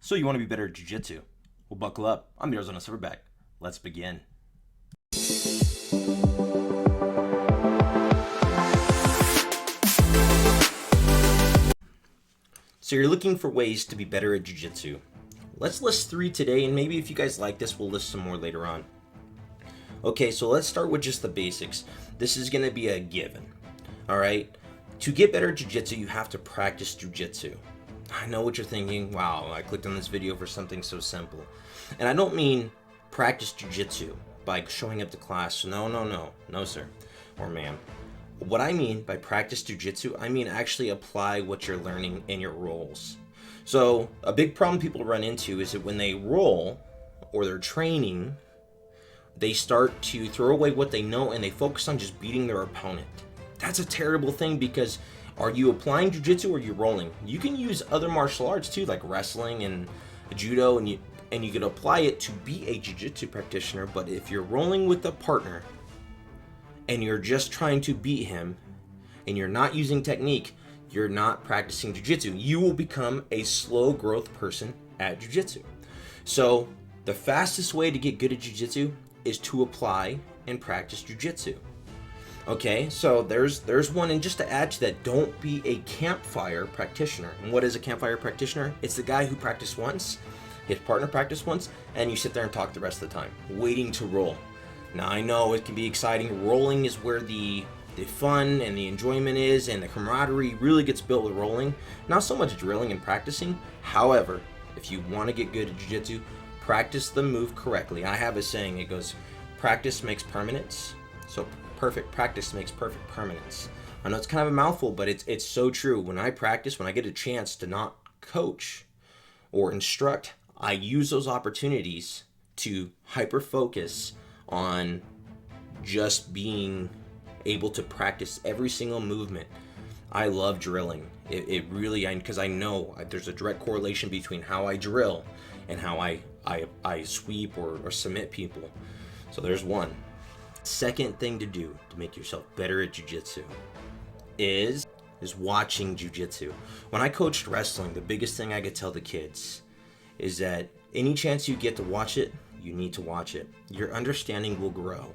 So you want to be better at Jiu Jitsu? Well, buckle up. I'm Arizona Silverback. Let's begin. So you're looking for ways to be better at Jiu Jitsu. Let's list 3 today, and maybe if you guys like this, we'll list some more later on. Okay, so let's start with just the basics. This is going to be a given. All right? To get better at Jiu Jitsu, you have to practice Jiu Jitsu. I know what you're thinking. Wow, I clicked on this video for something so simple. And I don't mean practice Jiu Jitsu by showing up to class. No, sir or ma'am. What I mean by practice Jiu Jitsu, I mean actually apply what you're learning in your roles. So a big problem people run into is that when they roll or they're training, they start to throw away what they know and they focus on just beating their opponent. That's a terrible thing, because are you applying jiu-jitsu or are you rolling? You can use other martial arts too, like wrestling and judo, and you can apply it to be a jiu-jitsu practitioner. But if you're rolling with a partner and you're just trying to beat him and you're not using technique, you're not practicing jiu-jitsu. You will become a slow growth person at jiu-jitsu. So the fastest way to get good at jiu-jitsu is to apply and practice jiu-jitsu. Okay, so there's one, and just to add to that, don't be a campfire practitioner. And what is a campfire practitioner? It's the guy who practiced once, his partner practiced once, and you sit there and talk the rest of the time, waiting to roll. Now I know it can be exciting. Rolling is where the fun and the enjoyment is, and the camaraderie really gets built with rolling. Not so much drilling and practicing. However, if you want to get good at jiu-jitsu, practice the move correctly. I have a saying, it goes, practice makes permanence. So perfect practice makes perfect permanence. I know it's kind of a mouthful, but it's so true. When I practice, when I get a chance to not coach or instruct, I use those opportunities to hyper focus on just being able to practice every single movement. I love drilling. It really, because I know there's a direct correlation between how I drill and how I sweep or submit people. So there's one. Second thing to do to make yourself better at jiu-jitsu is watching jiu-jitsu. When I coached wrestling, the biggest thing I could tell the kids is that any chance you get to watch it, you need to watch it. Your understanding will grow.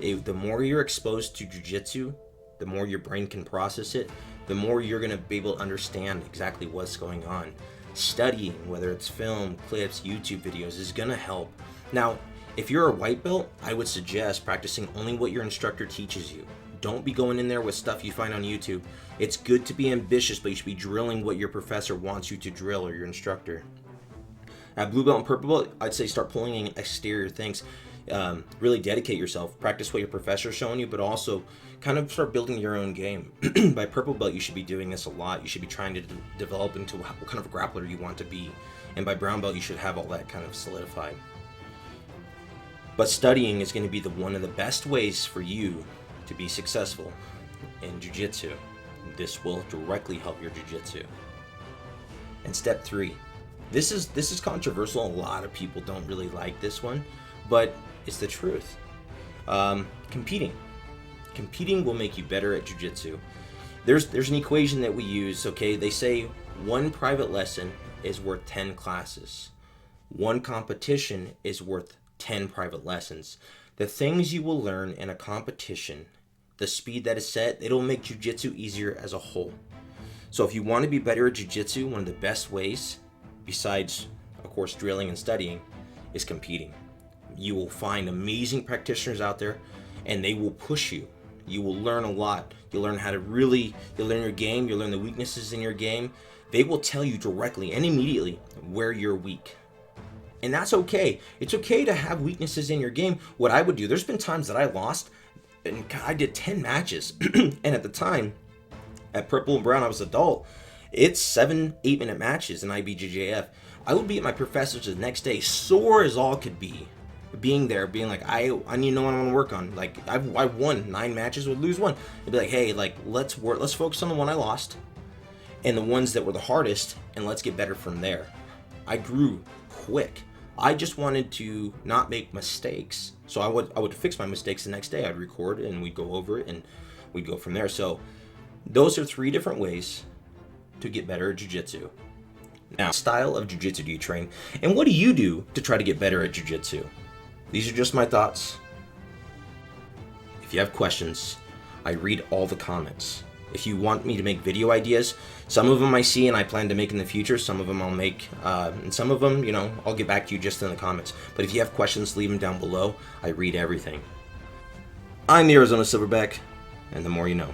The more you're exposed to jiu-jitsu, the more your brain can process it, the more you're going to be able to understand exactly what's going on. Studying, whether it's film, clips, YouTube videos, is going to help. Now, if you're a white belt, I would suggest practicing only what your instructor teaches you. Don't be going in there with stuff you find on YouTube. It's good to be ambitious, but you should be drilling what your professor wants you to drill, or your instructor. At blue belt and purple belt, I'd say start pulling in exterior things. Really dedicate yourself. Practice what your professor's showing you, but also kind of start building your own game. By purple belt, you should be doing this a lot. You should be trying to develop into what kind of a grappler you want to be. And by brown belt, you should have all that kind of solidified. But studying is going to be one of the best ways for you to be successful in jiu-jitsu. This will directly help your jiu-jitsu. And step 3. This is controversial. A lot of people don't really like this one, but it's the truth. Competing. Competing will make you better at jiu-jitsu. There's an equation that we use, okay? They say 1 private lesson is worth 10 classes. 1 competition is worth 10 private lessons. The things you will learn in a competition, the speed that is set, it'll make jiu-jitsu easier as a whole. So if you want to be better at jiu-jitsu, one of the best ways, besides, of course, drilling and studying, is competing. You will find amazing practitioners out there, and they will push you. You will learn a lot. You'll learn how to you'll learn your game, you'll learn the weaknesses in your game. They will tell you directly and immediately where you're weak. And that's okay. It's okay to have weaknesses in your game. What I would do, there's been times that I lost, and I did 10 matches. And at the time, at purple and brown, I was adult. It's 7, 8-minute matches in IBJJF. I would be at my professor's the next day, sore as all could be. Being there, being like, I need to know what I want to work on. Like, I won 9 matches, would lose 1. I'd be like, hey, like, let's focus on the one I lost and the ones that were the hardest, and let's get better from there. I grew quick. I just wanted to not make mistakes. So I would fix my mistakes the next day. I'd record and we'd go over it and we'd go from there. So those are 3 different ways to get better at jiu-jitsu. Now, style of jiu-jitsu do you train, and what do you do to try to get better at jiu-jitsu? These are just my thoughts. If you have questions, I read all the comments. If you want me to make video ideas, some of them I see and I plan to make in the future, some of them I'll make, and some of them, I'll get back to you just in the comments. But if you have questions, leave them down below. I read everything. I'm the Arizona Silverback, and the more you know.